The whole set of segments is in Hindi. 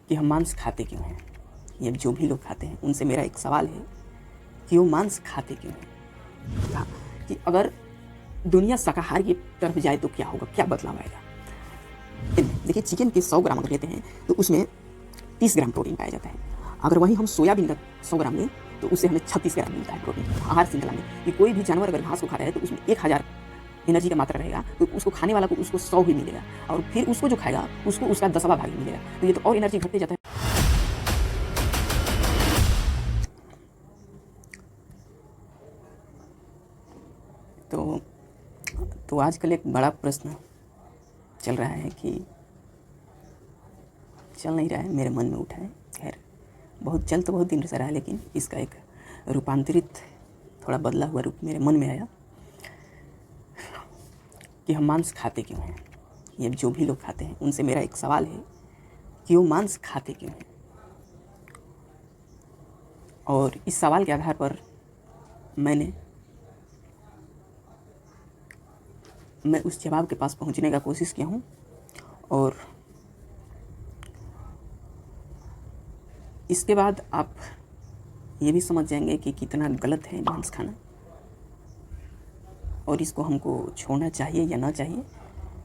कि हम मांस खाते क्यों हैं। ये जो भी लोग खाते हैं उनसे मेरा एक सवाल है कि वो मांस खाते क्यों हैं। कहा कि अगर दुनिया शाकाहार की तरफ जाए तो क्या होगा, क्या बदलाव आएगा। देखिए चिकन के 100 ग्राम अगर लेते हैं तो उसमें 30 ग्राम प्रोटीन पाया जाता है। अगर वहीं हम सोयाबीन का 100 ग्राम लें तो उससे हमें 36 ग्राम मिलता है प्रोटीन। आहार श्रृंखला में कि कोई भी जानवर अगर घास को खाता है तो उसमें 1000 एनर्जी का मात्रा रहेगा, तो उसको खाने वाला को उसको 100 ही मिलेगा, और फिर उसको जो खाएगा उसको उसका 10वां भाग ही मिलेगा। तो ये तो और एनर्जी घटते जाता है। तो आजकल एक बड़ा प्रश्न चल रहा है कि चल नहीं रहा है, मेरे मन में उठा है। खैर बहुत चल तो बहुत दिन से रहा है, लेकिन इसका एक रूपांतरित थोड़ा बदला हुआ रूप मेरे मन में आया कि हम मांस खाते क्यों हैं। ये जो भी लोग खाते हैं उनसे मेरा एक सवाल है कि वो मांस खाते क्यों हैं। और इस सवाल के आधार पर मैं उस जवाब के पास पहुंचने का कोशिश किया हूं, और इसके बाद आप ये भी समझ जाएंगे कि कितना गलत है मांस खाना, और इसको हमको छोड़ना चाहिए या ना चाहिए।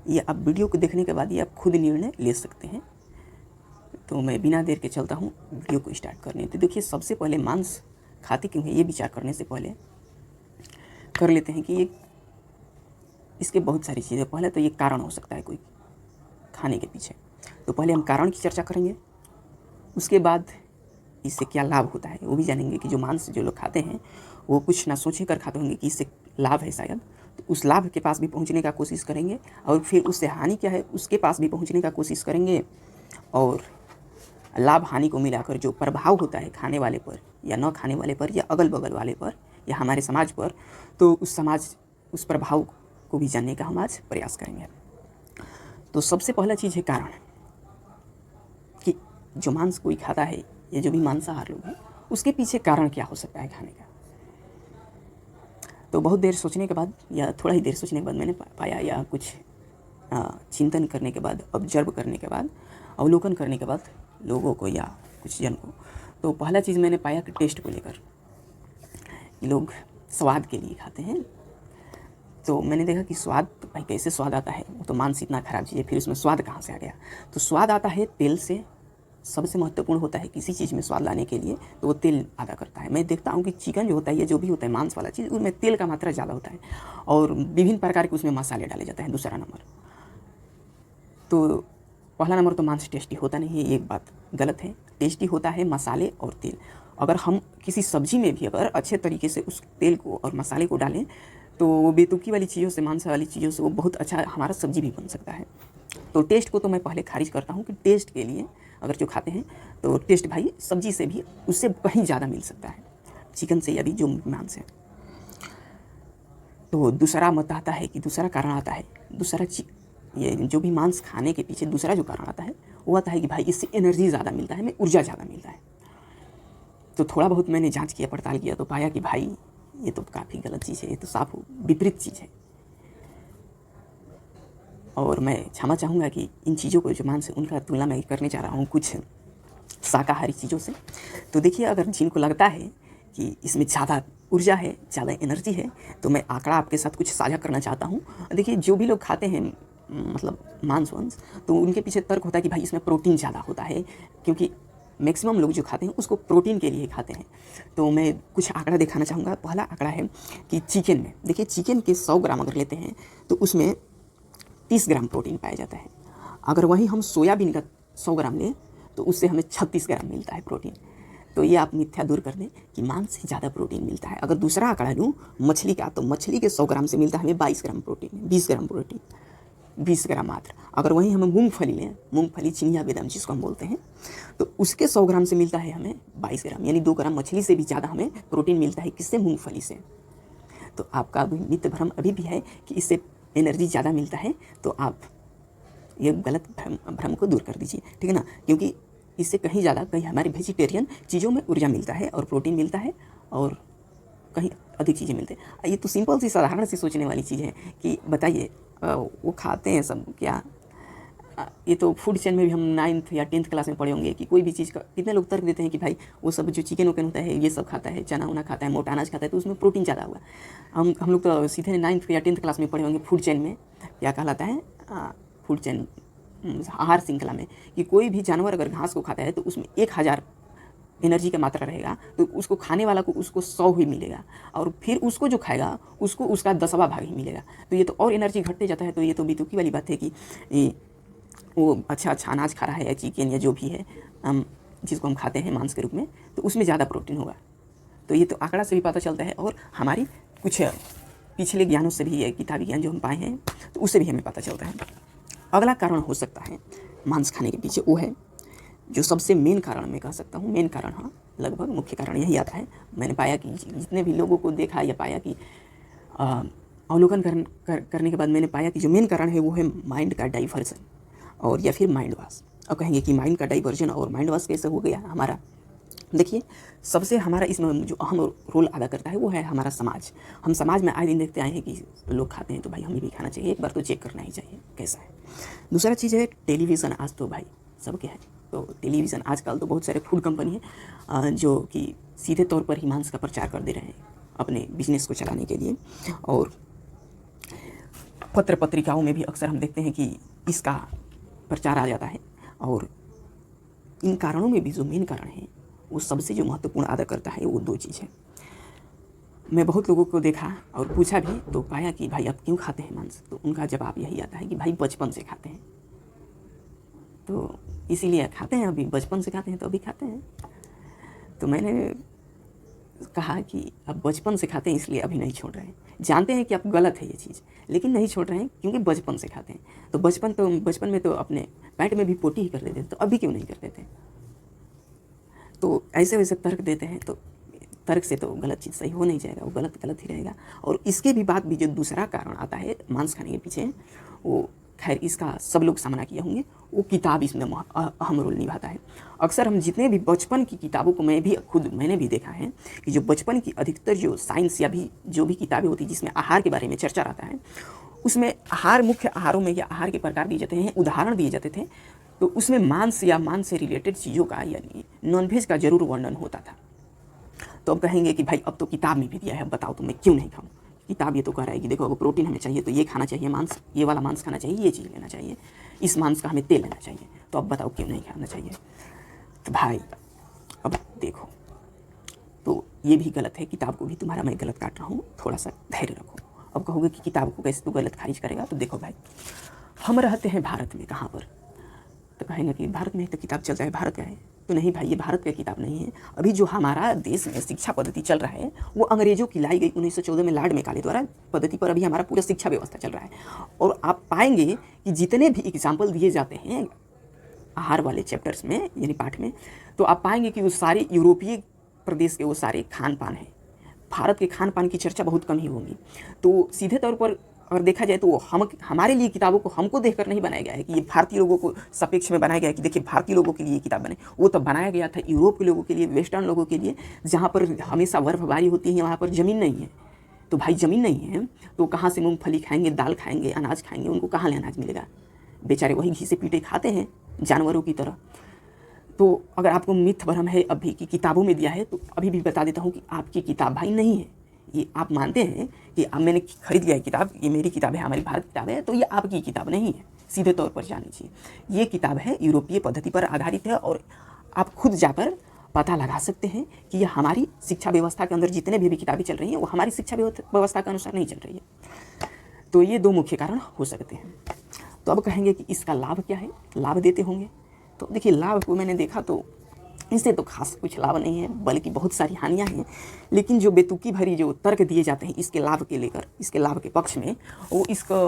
ये आप वीडियो को देखने के बाद ये आप खुद निर्णय ले सकते हैं। तो मैं बिना देर के चलता हूँ वीडियो को स्टार्ट करने। तो देखिए सबसे पहले मांस खाते क्यों हैं ये विचार करने से पहले कर लेते हैं कि ये इसके बहुत सारी चीज़ें। पहले तो ये कारण हो सकता है कोई खाने के पीछे, तो पहले हम कारण की चर्चा करेंगे। उसके बाद इससे क्या लाभ होता है वो भी जानेंगे कि जो मांस जो लोग खाते हैं वो कुछ ना सोचे कर खाते होंगे कि इससे लाभ है शायद, तो उस लाभ के पास भी पहुंचने का कोशिश करेंगे, और फिर उससे हानि क्या है उसके पास भी पहुंचने का कोशिश करेंगे। और लाभ हानि को मिलाकर जो प्रभाव होता है खाने वाले पर या न खाने वाले पर या अगल बगल वाले पर या हमारे समाज पर, तो उस प्रभाव को भी जानने का हम आज प्रयास करेंगे। तो सबसे पहला चीज़ है कारण, कि जो मांस कोई खाता है या जो भी मांसाहार लोग हैं उसके पीछे कारण क्या हो सकता है खाने का। तो बहुत देर सोचने के बाद या थोड़ा ही देर सोचने के बाद मैंने पाया, या कुछ चिंतन करने के बाद, ऑब्जर्व करने के बाद, अवलोकन करने के बाद लोगों को या कुछ जन को, तो पहला चीज़ मैंने पाया कि टेस्ट को लेकर लोग स्वाद के लिए खाते हैं। तो मैंने देखा कि स्वाद भाई कैसे स्वाद आता है, वो तो मांस इतना ख़राब चीज़ है, फिर उसमें स्वाद कहाँ से आ गया। तो स्वाद आता है तेल से। सबसे महत्वपूर्ण होता है किसी चीज़ में स्वाद लाने के लिए, तो वो तेल अदा करता है। मैं देखता हूँ कि चिकन जो होता है या जो भी होता है मांस वाला चीज़, उसमें तेल का मात्रा ज़्यादा होता है, और विभिन्न प्रकार के उसमें मसाले डाले जाते हैं। दूसरा नंबर, तो पहला नंबर तो मांस टेस्टी होता नहीं है, ये एक बात गलत है। टेस्टी होता है मसाले और तेल। अगर हम किसी सब्जी में भी अगर अच्छे तरीके से उस तेल को और मसाले को डालें तो वो बेतुकी वाली चीज़ों से, मांस वाली चीज़ों से वो बहुत अच्छा हमारा सब्जी भी बन सकता है। तो टेस्ट को तो मैं पहले खारिज करता हूँ कि टेस्ट के लिए अगर जो खाते हैं तो टेस्ट भाई सब्जी से भी उससे कहीं ज़्यादा मिल सकता है, चिकन से या भी जो मांस है। तो दूसरा मत आता है कि दूसरा कारण आता है, ये जो भी मांस खाने के पीछे दूसरा जो कारण आता है वो आता है कि भाई इससे एनर्जी ज़्यादा मिलता है, हमें ऊर्जा ज़्यादा मिलता है। तो थोड़ा बहुत मैंने जांच किया, पड़ताल किया, तो पाया कि भाई ये तो काफ़ी गलत चीज़ है, ये तो साफ विपरीत चीज़ है। और मैं क्षमा चाहूँगा कि इन चीज़ों को जो मांस है उनका तुलना मैं करने जा रहा हूँ कुछ शाकाहारी चीज़ों से। तो देखिए अगर जिनको लगता है कि इसमें ज़्यादा ऊर्जा है, ज़्यादा एनर्जी है, तो मैं आंकड़ा आपके साथ कुछ साझा करना चाहता हूँ। देखिए जो भी लोग खाते हैं मतलब मांस वांस, तो उनके पीछे तर्क होता है कि भाई इसमें प्रोटीन ज़्यादा होता है, क्योंकि मैक्सिमम लोग जो खाते हैं उसको प्रोटीन के लिए खाते हैं। तो मैं कुछ आंकड़ा दिखाना चाहूँगा। पहला आंकड़ा है कि चिकन में, देखिए चिकन के 100 ग्राम अगर लेते हैं तो उसमें 30 ग्राम प्रोटीन पाया जाता है। अगर वहीं हम सोयाबीन का 100 ग्राम लें तो उससे हमें 36 ग्राम मिलता है प्रोटीन। तो ये आप मिथ्या दूर कर दें कि मांस से ज़्यादा प्रोटीन मिलता है। अगर दूसरा आंकड़ा लूँ मछली का, तो मछली के 100 ग्राम से मिलता है हमें 22 ग्राम प्रोटीन, 20 ग्राम प्रोटीन, 20 ग्राम मात्र। अगर वहीं हमें मूंगफली लें, मूंगफली चिनिया बेदाम जिसको हम बोलते हैं, तो उसके 100 ग्राम से मिलता है हमें 22 ग्राम, यानी 2 ग्राम मछली से भी ज़्यादा हमें प्रोटीन मिलता है। किससे? मूंगफली से। तो आपका मित्र भ्रम अभी भी है कि इससे एनर्जी ज़्यादा मिलता है, तो आप ये गलत भ्रम को दूर कर दीजिए, ठीक है ना। क्योंकि इससे कहीं ज़्यादा, कहीं हमारे वेजिटेरियन चीज़ों में ऊर्जा मिलता है और प्रोटीन मिलता है, और कहीं अधिक चीज़ें मिलते हैं। ये तो सिंपल सी साधारण सी सोचने वाली चीज़ है कि बताइए वो खाते हैं सब क्या, ये तो फूड चेन में भी हम 9th या 10th क्लास में पढ़े होंगे कि कोई भी चीज़ का कितने लोग तर्क देते हैं कि भाई वो सब जो चिकन वकन होता है ये सब खाता है, चना उना खाता है, मोटा अनाज खाता है, तो उसमें प्रोटीन ज़्यादा होगा। हम लोग तो सीधे 9th या 10th क्लास में पढ़े होंगे फूड चेन में, क्या कहलाता है फूड चेन, आहार श्रृंखला में, कि कोई भी जानवर अगर घास को खाता है तो उसमें 1000 एनर्जी का मात्रा रहेगा, तो उसको खाने वाला को उसको 100 ही मिलेगा, और फिर उसको जो खाएगा उसको उसका 10वां भाग ही मिलेगा। तो ये तो और एनर्जी घटते जाता है। तो ये तो बेतुकी वाली बात है कि वो अच्छा अनाज खा रहा है या चिकन या जो भी है जिसको हम खाते हैं मांस के रूप में, तो उसमें ज़्यादा प्रोटीन होगा। तो ये तो आंकड़ा से भी पता चलता है, और हमारी कुछ पिछले ज्ञानों से भी, किताबी ज्ञान जो हम पाए हैं, तो उससे भी हमें पता चलता है। अगला कारण हो सकता है मांस खाने के पीछे, वो है जो सबसे मेन कारण मैं कह सकता हूँ, मेन कारण, हाँ लगभग मुख्य कारण यही आता है। मैंने पाया कि जितने भी लोगों को देखा या पाया कि अवलोकन करने के बाद मैंने पाया कि जो मेन कारण है वो है माइंड का डाइवर्जन और या फिर माइंड वॉश। अब कहेंगे कि माइंड का डाइवर्जन और माइंड वॉश कैसे हो गया हमारा। देखिए, सबसे हमारा इसमें जो अहम रोल अदा करता है वो है हमारा समाज। हम समाज में आए दिन देखते आए हैं कि लोग खाते हैं, तो भाई हमें भी खाना चाहिए, एक बार तो चेक करना ही चाहिए कैसा है। दूसरा चीज़ है टेलीविज़न। आज तो भाई सबके है, तो टेलीविज़न आजकल तो बहुत सारे फूड कंपनी हैं जो कि सीधे तौर पर ही मांस का प्रचार कर दे रहे हैं अपने बिजनेस को चलाने के लिए। और पत्र पत्रिकाओं में भी अक्सर हम देखते हैं कि इसका प्रचार आ जाता है। और इन कारणों में भी जो मेन कारण है वो सबसे जो महत्वपूर्ण अदा करता है वो 2 चीज़ है। मैं बहुत लोगों को देखा और पूछा भी, तो पाया कि भाई आप क्यों खाते हैं मांस, तो उनका जवाब यही आता है कि भाई बचपन से खाते हैं, तो इसीलिए खाते हैं, अभी बचपन से खाते हैं तो अभी खाते हैं। तो मैंने कहा कि अब बचपन से खाते हैं इसलिए अभी नहीं छोड़ रहे हैं, जानते हैं कि अब गलत है ये चीज़, लेकिन नहीं छोड़ रहे हैं क्योंकि बचपन से खाते हैं। तो बचपन में तो अपने पेट में भी पोटी ही कर देते थे, तो अभी क्यों नहीं करते थे। तो ऐसे वैसे तर्क देते हैं, तो तर्क से तो गलत चीज़ सही हो नहीं जाएगा, वो गलत ही रहेगा। और इसके भी बाद भी जो दूसरा कारण आता है मांस खाने के पीछे, वो खैर इसका सब लोग सामना किए होंगे, वो किताब इसमें अहम रोल निभाता है। अक्सर हम जितने भी बचपन की किताबों को मैंने भी देखा है कि जो बचपन की अधिकतर जो साइंस या भी जो भी किताबें होती हैं जिसमें आहार के बारे में चर्चा रहता है, उसमें मुख्य आहारों में या आहार के प्रकार दिए जाते हैं, उदाहरण दिए जाते थे, तो उसमें मांस या मांस से रिलेटेड चीज़ों का यानी नॉनवेज का जरूर वर्णन होता था। तो अब कहेंगे कि भाई अब तो किताब में भी दिया है, अब बताओ तो मैं क्यों नहीं खाऊं। किताब ये तो कह रहा है कि देखो अगर प्रोटीन हमें चाहिए तो ये खाना चाहिए, मांस ये वाला मांस खाना चाहिए, ये चीज़ लेना चाहिए, इस मांस का हमें तेल लेना चाहिए, तो अब बताओ क्यों नहीं खाना चाहिए। तो भाई अब देखो, तो ये भी गलत है, किताब को भी तुम्हारा मैं गलत काट रहा हूँ, थोड़ा सा धैर्य रखो। अब कहोगे कि किताब को कैसे तू गलत खारिज करेगा, तो देखो भाई हम रहते हैं भारत में, कहाँ पर, तो कहेंगे कि भारत में तो किताब चल रहा है, भारत का है, तो नहीं भाई ये भारत का किताब नहीं है। अभी जो हमारा देश में शिक्षा पद्धति चल रहा है वो अंग्रेजों की लाई गई 1914 में लॉर्ड मैकाले द्वारा पद्धति पर अभी हमारा पूरा शिक्षा व्यवस्था चल रहा है। और आप पाएंगे कि जितने भी एग्जाम्पल दिए जाते हैं आहार वाले चैप्टर्स में यानी पाठ में, तो आप पाएंगे कि वो सारे यूरोपीय प्रदेश के वो सारे खान पान हैं, भारत के खान पान की चर्चा बहुत कम ही होगी। तो सीधे तौर पर अगर देखा जाए तो हमारे लिए किताबों को हमको देखकर नहीं बनाया गया है कि ये भारतीय लोगों को सापेक्ष में बनाया गया है कि देखिए भारतीय लोगों के लिए ये किताब बने। वो तो बनाया गया था यूरोप के लोगों के लिए, वेस्टर्न लोगों के लिए, जहाँ पर हमेशा बर्फबारी होती है, वहाँ पर ज़मीन नहीं है। तो भाई ज़मीन नहीं है तो कहाँ से मूँगफली खाएंगे, दाल खाएंगे, अनाज खाएंगे, उनको कहाँ ले अनाज मिलेगा। बेचारे वही घी से पीटे खाते हैं जानवरों की तरह। तो अगर आपको मिथ भ्रम है अभी की किताबों में दिया है, तो अभी भी बता देता हूँ कि आपकी किताब भाई नहीं है। ये आप मानते हैं कि अब मैंने खरीद लिया है किताब, ये मेरी किताब है, हमारी भारत किताब है, तो ये आपकी किताब नहीं है, सीधे तौर पर जान लीजिए। ये किताब है यूरोपीय पद्धति पर आधारित है, और आप खुद जाकर पता लगा सकते हैं कि ये हमारी शिक्षा व्यवस्था के अंदर जितने भी किताबें चल रही हैं वो हमारी शिक्षा व्यवस्था के अनुसार नहीं चल रही है। तो ये 2 मुख्य कारण हो सकते हैं। तो अब कहेंगे कि इसका लाभ क्या है, लाभ देते होंगे। तो देखिए लाभ को मैंने देखा तो इससे तो खास कुछ लाभ नहीं है, बल्कि बहुत सारी हानियां हैं। लेकिन जो बेतुकी भरी जो तर्क दिए जाते हैं इसके लाभ के लेकर, इसके लाभ के पक्ष में, वो इसको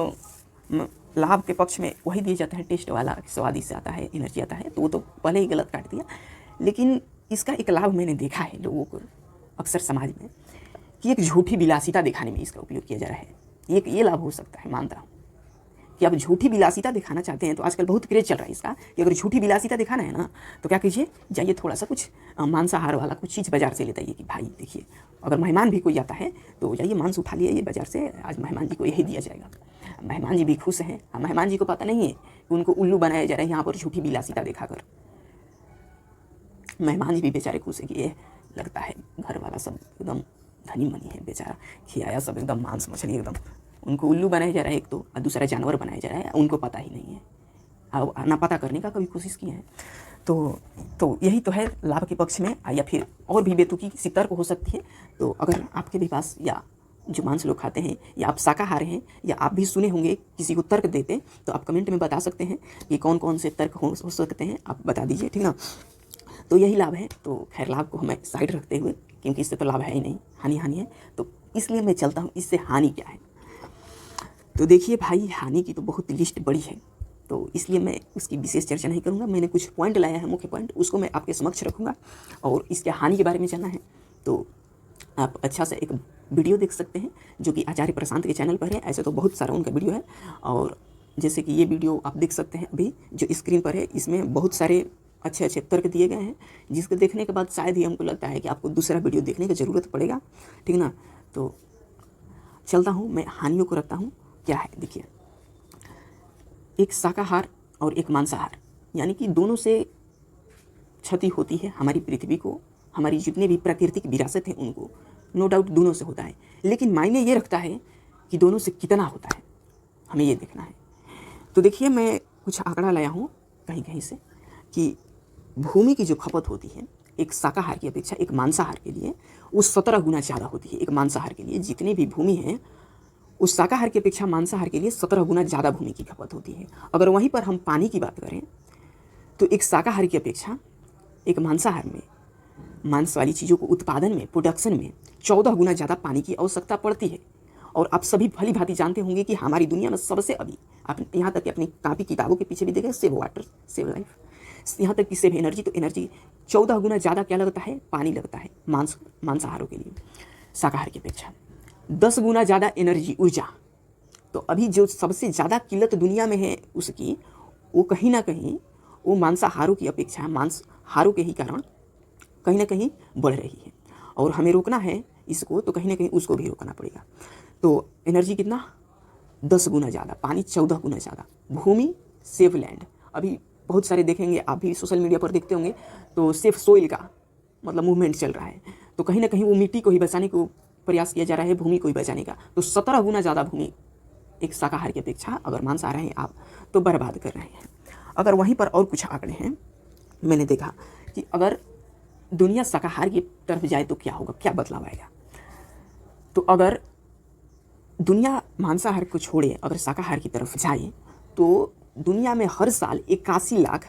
लाभ के पक्ष में वही दिए जाते हैं टेस्ट वाला, स्वादिष्ट आता है, एनर्जी आता है, तो वो तो पहले ही गलत काट दिया। लेकिन इसका एक लाभ मैंने देखा है लोगों को अक्सर समाज में कि एक झूठी विलासिता दिखाने में इसका उपयोग किया जा रहा है। एक ये लाभ हो सकता है, मानता हूँ कि आप झूठी विलासिता दिखाना चाहते हैं, तो आजकल बहुत क्रेज चल रहा है इसका कि अगर झूठी विलासिता दिखाना है ना तो क्या कीजिए, जाइए थोड़ा सा कुछ मांसाहार वाला कुछ चीज़ बाजार से लेते आइए कि भाई देखिए अगर मेहमान भी कोई आता है तो जाइए मांस उठा लिए बाजार से, आज मेहमान जी को यही दिया जाएगा। मेहमान जी भी खुश हैं। मेहमान जी को पता नहीं है उनको उल्लू बनाया जा रहा है यहाँ पर झूठी विलासिता दिखाकर। मेहमान जी भी बेचारे खुश है कि ये लगता है घर वाला सब एकदम धनी मनी है, बेचारा खिलाया सब एकदम मांस मछली एकदम, उनको उल्लू बनाया जा रहा है एक तो, और दूसरा जानवर बनाया जा रहा है, उनको पता ही नहीं है, अब ना पता करने का कभी कोशिश किए हैं। तो यही तो है लाभ के पक्ष में, या फिर और भी बेतुकी सी तर्क हो सकती है। तो अगर आपके भी पास, या जो मांस लोग खाते हैं, या आप शाकाहारी हैं, या आप भी सुने होंगे किसी को तर्क देते, तो आप कमेंट में बता सकते हैं कि कौन कौन से तर्क हो सकते हैं, आप बता दीजिए, ठीक ना। तो यही लाभ है। तो खैर लाभ को हमें साइड रखते हुए, क्योंकि इससे तो लाभ है ही नहीं, हानि है, तो इसलिए मैं चलता हूँ इससे हानि क्या है। तो देखिए भाई, हानि की तो बहुत लिस्ट बड़ी है, तो इसलिए मैं उसकी विशेष चर्चा नहीं करूँगा। मैंने कुछ पॉइंट लाया है, मुख्य पॉइंट, उसको मैं आपके समक्ष रखूँगा। और इसके हानि के बारे में जानना है तो आप अच्छा से एक वीडियो देख सकते हैं जो कि आचार्य प्रशांत के चैनल पर है। ऐसे तो बहुत सारा उनका वीडियो है, और जैसे कि ये वीडियो आप देख सकते हैं अभी जो स्क्रीन पर है, इसमें बहुत सारे अच्छे अच्छे तर्क दिए गए हैं, जिसको देखने के बाद शायद ही हमको लगता है कि आपको दूसरा वीडियो देखने की ज़रूरत पड़ेगा, ठीक ना। तो चलता हूँ, मैं हानियों को रखता हूँ। क्या है देखिए, एक शाकाहार और एक मांसाहार, यानी कि दोनों से क्षति होती है हमारी पृथ्वी को, हमारी जितने भी प्राकृतिक विरासत हैं उनको, नो डाउट दोनों से होता है, लेकिन मायने ये रखता है कि दोनों से कितना होता है, हमें ये देखना है। तो देखिए, मैं कुछ आंकड़ा लाया हूँ कहीं कहीं से कि भूमि की जो खपत होती है एक शाकाहार की अपेक्षा एक मांसाहार के लिए, वो 17 गुना ज़्यादा होती है। एक मांसाहार के लिए जितनी भी भूमि है, उस शाकाहार की अपेक्षा मांसाहार के लिए 17 गुना ज़्यादा भूमि की खपत होती है। अगर वहीं पर हम पानी की बात करें तो एक शाकाहार की अपेक्षा एक मांसाहार में, मांस वाली चीज़ों को उत्पादन में, प्रोडक्शन में 14 गुना ज़्यादा पानी की आवश्यकता पड़ती है। और आप सभी भली भांति जानते होंगे कि हमारी दुनिया में सबसे अभी, आप यहाँ तक कि अपनी कापी किताबों के पीछे भी देखें, सेव वाटर सेव लाइफ, यहाँ तक कि सेव एनर्जी, तो एनर्जी 14 गुना ज़्यादा क्या लगता है, पानी लगता है मांसाहारों के लिए शाकाहार की अपेक्षा। 10 गुना ज़्यादा एनर्जी, ऊर्जा। तो अभी जो सबसे ज़्यादा किल्लत दुनिया में है उसकी, वो कहीं ना कहीं वो मांसाहारों की अपेक्षा, मांसाहारों के ही कारण कहीं ना कहीं बढ़ रही है। और हमें रोकना है इसको, तो कहीं ना कहीं उसको भी रोकना पड़ेगा। तो एनर्जी कितना, 10 गुना ज़्यादा, पानी 14 गुना ज़्यादा, भूमि सेफ लैंड। अभी बहुत सारे देखेंगे, आप भी सोशल मीडिया पर देखते होंगे, तो सेफ सोइल का मतलब मूवमेंट चल रहा है। तो कहीं ना कहीं वो मिट्टी को ही बचाने को प्रयास किया जा रहा है, भूमि को ही बचाने का। तो 17 गुना ज़्यादा भूमि एक शाकाहार की अपेक्षा अगर मांसाहार हैं आप, तो बर्बाद कर रहे हैं। अगर वहीं पर और कुछ आंकड़े हैं, मैंने देखा कि अगर दुनिया शाकाहार की तरफ जाए तो क्या होगा, क्या बदलाव आएगा। तो अगर दुनिया मांसाहार को छोड़े, अगर शाकाहार की तरफ जाए, तो दुनिया में हर साल 81 लाख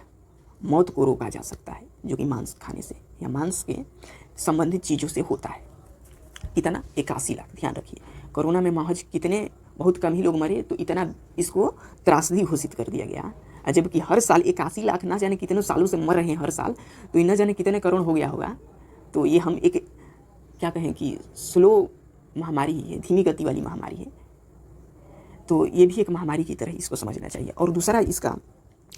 मौत को रोका जा सकता है, जो कि मांस खाने से या मांस के संबंधित चीज़ों से होता है। इतना 81 लाख, ध्यान रखिए। कोरोना में महज कितने, बहुत कम ही लोग मरे, तो इतना इसको त्रासदी घोषित कर दिया गया। जबकि हर साल 81 लाख, ना जाने कितने सालों से मर रहे हैं हर साल, तो न जाने कितने करोड़ हो गया होगा। तो ये हम एक क्या कहें कि स्लो महामारी ही है, धीमी गति वाली महामारी है। तो ये भी एक महामारी की तरह इसको समझना चाहिए। और दूसरा, इसका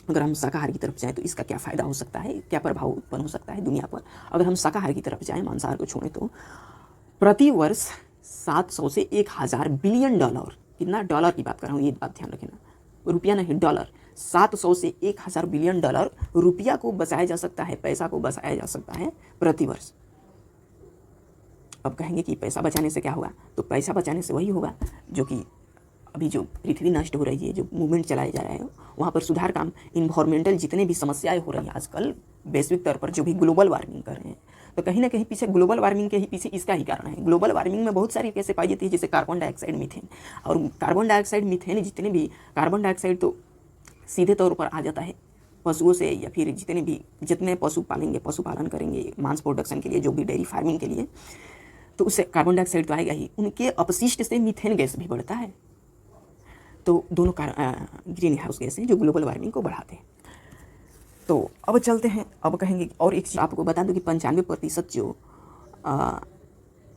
अगर हम शाकाहार की तरफ जाएँ तो इसका क्या फ़ायदा हो सकता है, क्या प्रभाव उत्पन्न हो सकता है दुनिया पर। अगर हम शाकाहार की तरफ जाएँ, मांसाहार को छोड़ें, तो प्रति वर्ष 700 से 1000 बिलियन डॉलर, कितना डॉलर की बात कर रहा हूँ, ये बात ध्यान रखना, रुपया नहीं डॉलर, 700 से 1000 बिलियन डॉलर रुपया को बचाया जा सकता है, पैसा को बचाया जा सकता है प्रति वर्ष। अब कहेंगे कि पैसा बचाने से क्या होगा, तो पैसा बचाने से वही होगा जो कि अभी जो पृथ्वी नष्ट हो रही है, जो मूवमेंट चलाया जा रहा है, वहाँ पर सुधार काम, इन्वायरमेंटल जितने भी समस्याएं हो रही हैं आजकल वैश्विक तौर पर, जो भी ग्लोबल वार्मिंग कर रहे हैं, तो कहीं ना कहीं पीछे ग्लोबल वार्मिंग के ही पीछे इसका ही कारण है। ग्लोबल वार्मिंग में बहुत सारी कैसे पाई जाती है, जैसे कार्बन डाइऑक्साइड, मीथेन। और कार्बन डाइऑक्साइड, मीथेन, जितने भी कार्बन डाइऑक्साइड तो सीधे तौर पर आ जाता है पशुओं से, या फिर जितने पशु पालेंगे, पशुपालन करेंगे मांस प्रोडक्शन के लिए, जो भी डेयरी फार्मिंग के लिए, तो उससे कार्बन डाइऑक्साइड तो आएगा ही, उनके अपशिष्ट से मीथेन गैस भी बढ़ता है। तो दोनों ग्रीन हाउस गैस हैं जो ग्लोबल वार्मिंग को बढ़ाते हैं। तो अब चलते हैं, अब कहेंगे और एक चीज़ आपको बता दूं कि 95% जो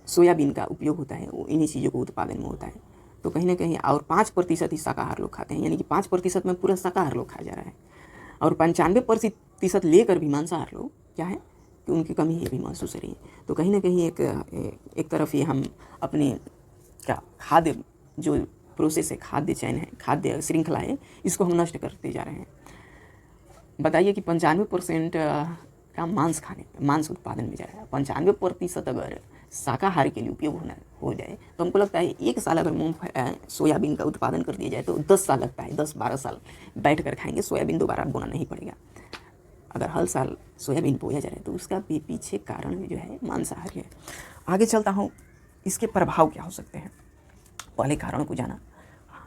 सोयाबीन का उपयोग होता है वो इन्हीं चीज़ों को उत्पादन में होता है। तो कहीं ना कहीं, और 5% ही शाकाहार लोग खाते हैं, यानी कि 5% में पूरा शाकाहार लोग खा जा रहा है। और 95% लेकर भी मांसाहार लोग क्या है कि उनकी कमी ही भी महसूस हो रही है। तो कहीं ना कहीं एक तरफ ये हम अपनी क्या खाद्य जो प्रोसेस है, खाद्य चयन है, खाद्य श्रृंखला है, इसको हम नष्ट करते जा रहे हैं। बताइए कि 95% का मांस उत्पादन में जा रहा है। 95% अगर शाकाहार के लिए उपयोग हो जाए तो हमको लगता है 1 साल अगर सोयाबीन का उत्पादन कर दिया जाए तो 10 साल लगता है, 10-12 साल बैठ कर खाएंगे, सोयाबीन दोबारा बोना नहीं पड़ेगा। अगर हर साल सोयाबीन बोया जा रहा है तो उसका पीछे कारण जो है मांसाहार है। आगे चलता हूँ, इसके प्रभाव क्या हो सकते हैं। पहले कारण को जाना,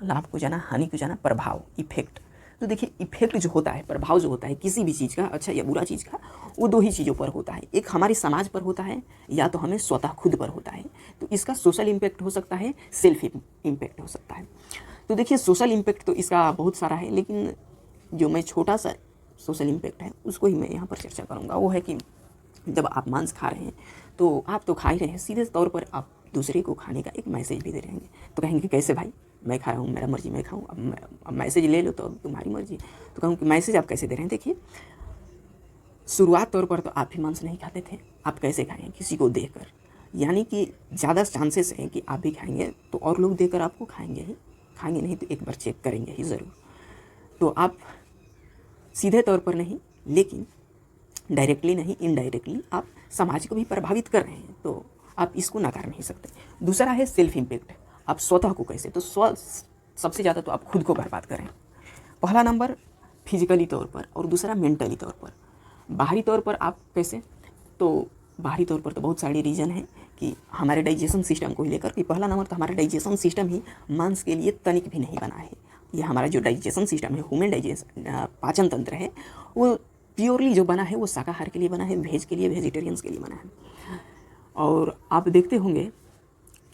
लाभ को जाना, हानि को जाना, प्रभाव, इफेक्ट। तो देखिए इफेक्ट जो होता है, प्रभाव जो होता है किसी भी चीज़ का, अच्छा या बुरा चीज़ का, वो 2 ही चीज़ों पर होता है। एक हमारे समाज पर होता है या तो हमें स्वतः खुद पर होता है। तो इसका सोशल इम्पैक्ट हो सकता है, सेल्फ इम्पैक्ट हो सकता है। तो देखिए सोशल इम्पैक्ट तो इसका बहुत सारा है, लेकिन जो मैं छोटा सा सोशल इम्पैक्ट है उसको ही मैं यहाँ पर चर्चा करूँगा। वो है कि जब आप मांस खा रहे हैं तो आप तो खा ही रहे हैं, सीधे तौर पर आप दूसरे को खाने का एक मैसेज भी दे रहे हैं। तो कहेंगे कैसे भाई, मैं खा रहा हूँ, मेरा मर्जी मैं खाऊँ, अब मैसेज ले लो तो अब तुम्हारी मर्जी। तो कहूँ कि मैसेज आप कैसे दे रहे हैं। देखिए शुरुआत तौर पर तो आप भी मांस नहीं खाते थे, आप कैसे खाएँ, किसी को देकर, यानी कि ज़्यादा चांसेस हैं कि आप भी खाएंगे तो और लोग देकर आपको खाएंगे नहीं तो एक बार चेक करेंगे ही ज़रूर। तो आप सीधे तौर पर नहीं, लेकिन डायरेक्टली नहीं, इनडायरेक्टली आप समाज को भी प्रभावित कर रहे हैं, तो आप इसको नकार नहीं सकते। दूसरा है सेल्फ इम्पैक्ट, आप स्वतः को कैसे, तो सबसे ज़्यादा तो आप खुद को बर्बाद करें। पहला नंबर फिजिकली तौर पर और दूसरा मेंटली तौर पर। बाहरी तौर पर आप कैसे, तो बाहरी तौर पर तो बहुत सारे रीज़न हैं कि हमारे डाइजेशन सिस्टम को ही लेकर कि पहला नंबर तो हमारा डाइजेशन सिस्टम ही मांस के लिए तनिक भी नहीं बना है। ये हमारा जो डाइजेशन सिस्टम है, ह्यूमन डाइजेशन पाचन तंत्र है, वो प्योरली जो बना है वो शाकाहार के लिए बना है, वेज के लिए, वेजिटेरियंस के लिए बना है। और आप देखते होंगे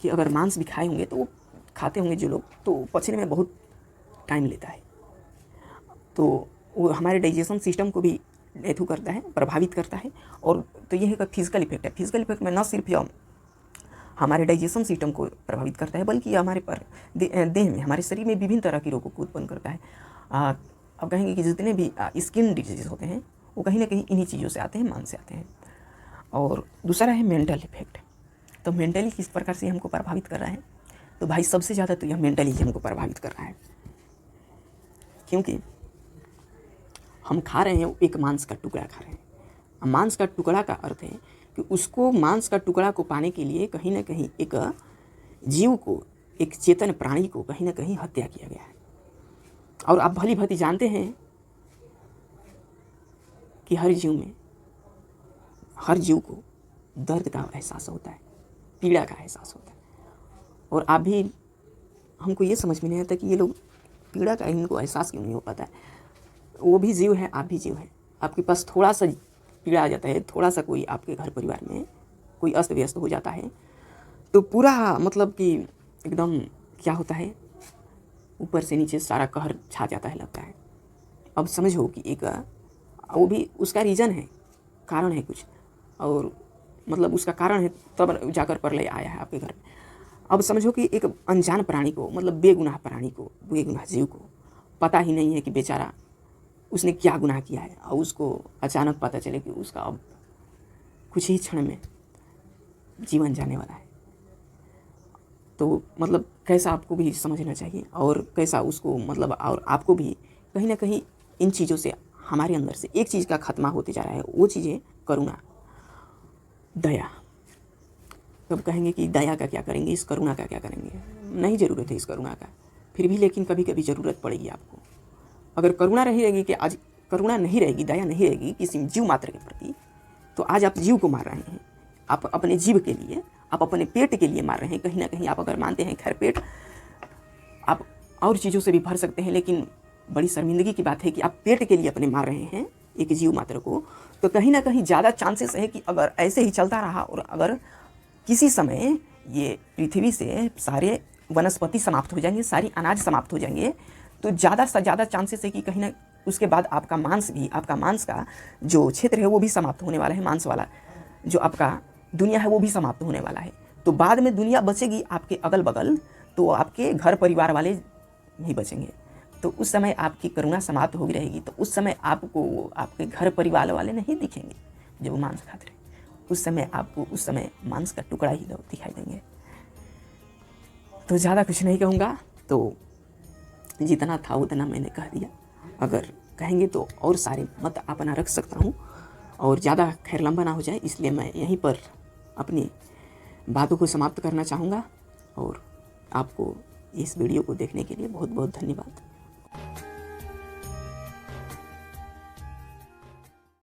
कि अगर मांस भी खाए होंगे तो वो खाते होंगे जो लोग, तो पचने में बहुत टाइम लेता है, तो वो हमारे डाइजेशन सिस्टम को भी एथू करता है, प्रभावित करता है। और तो ये है फिजिकल इफेक्ट है। फिजिकल इफेक्ट में न सिर्फ यह हमारे डाइजेशन सिस्टम को प्रभावित करता है, बल्कि हमारे पर देह में, हमारे शरीर में विभिन्न तरह की रोगों को उत्पन्न करता है। अब कहेंगे कि जितने भी स्किन डिजीज होते हैं वो कहीं ना कहीं इन्हीं चीज़ों से आते हैं, मांस से आते हैं। और दूसरा है मेंटल इफेक्ट। तो मेंटली किस प्रकार से हमको प्रभावित कर रहा है, तो भाई सबसे ज़्यादा तो यह मेंटली हमको प्रभावित कर रहा है, क्योंकि हम खा रहे हैं एक मांस का टुकड़ा खा रहे हैं। मांस का टुकड़ा का अर्थ है कि उसको, मांस का टुकड़ा को पाने के लिए कहीं ना कहीं एक जीव को, एक चेतन प्राणी को कहीं ना कहीं हत्या किया गया है। और आप भली भांति जानते हैं कि हर जीव को दर्द का एहसास होता है, पीड़ा का एहसास होता है। और आप भी, हमको ये समझ में नहीं आता कि ये लोग पीड़ा का इनको एहसास क्यों नहीं हो पाता है। वो भी जीव है, आप भी जीव हैं। आपके पास थोड़ा सा पीड़ा आ जाता है, थोड़ा सा कोई आपके घर परिवार में कोई अस्त व्यस्त हो जाता है, तो पूरा मतलब कि एकदम क्या होता है, ऊपर से नीचे सारा कहर छा जाता है, लगता है। अब समझो कि एक, वो भी उसका रीज़न है, कारण है कुछ, और मतलब उसका कारण है तब जाकर प्रलय आया है आपके घर में। अब समझो कि एक अनजान प्राणी को, मतलब बेगुनाह प्राणी को, बेगुनाह जीव को पता ही नहीं है कि बेचारा उसने क्या गुनाह किया है, और उसको अचानक पता चले कि उसका अब कुछ ही क्षण में जीवन जाने वाला है। तो मतलब कैसा आपको भी समझना चाहिए, और कैसा उसको, मतलब और आपको भी कहीं ना कहीं इन चीज़ों से, हमारे अंदर से एक चीज़ का खात्मा होते जा रहा है, वो चीज़ है करुणा, दया। तब कहेंगे कि दया का क्या करेंगे, इस करुणा का क्या करेंगे, नहीं ज़रूरत है इस करुणा का, फिर भी लेकिन कभी कभी ज़रूरत पड़ेगी आपको। अगर करुणा रहेगी, कि आज करुणा नहीं रहेगी, दया नहीं रहेगी किसी जीव मात्र के प्रति, तो आज आप जीव को मार रहे हैं, आप अपने जीव के लिए, आप अपने पेट के लिए मार रहे हैं। कहीं ना कहीं आप अगर मानते हैं, खैर पेट आप और चीज़ों से भी भर सकते हैं, लेकिन बड़ी शर्मिंदगी की बात है कि आप पेट के लिए अपने मार रहे हैं एक जीव मात्र को। तो कहीं ना कहीं ज़्यादा चांसेस है कि अगर ऐसे ही चलता रहा, और अगर किसी समय ये पृथ्वी से सारे वनस्पति समाप्त हो जाएंगे, सारी अनाज समाप्त हो जाएंगे, तो ज़्यादा से ज़्यादा चांसेस है कि कहीं ना उसके बाद आपका मांस भी, आपका मांस का जो क्षेत्र है वो भी समाप्त होने वाला है, मांस वाला जो आपका दुनिया है वो भी समाप्त होने वाला है। तो बाद में दुनिया बचेगी आपके अगल बगल, तो आपके घर परिवार वाले नहीं बचेंगे। तो उस समय आपकी करुणा समाप्त होगी रहेगी, तो उस समय आपको आपके घर परिवार वाले नहीं दिखेंगे जब वो मांस खाते रहे। उस समय आपको, उस समय मांस का टुकड़ा ही दिखाई देंगे। तो ज़्यादा कुछ नहीं कहूँगा, तो जितना था उतना मैंने कह दिया। अगर कहेंगे तो और सारे मत अपना रख सकता हूँ और ज़्यादा खैर लंबा ना हो जाए, इसलिए मैं यहीं पर अपनी बातों को समाप्त करना चाहूँगा। और आपको इस वीडियो को देखने के लिए बहुत बहुत धन्यवाद।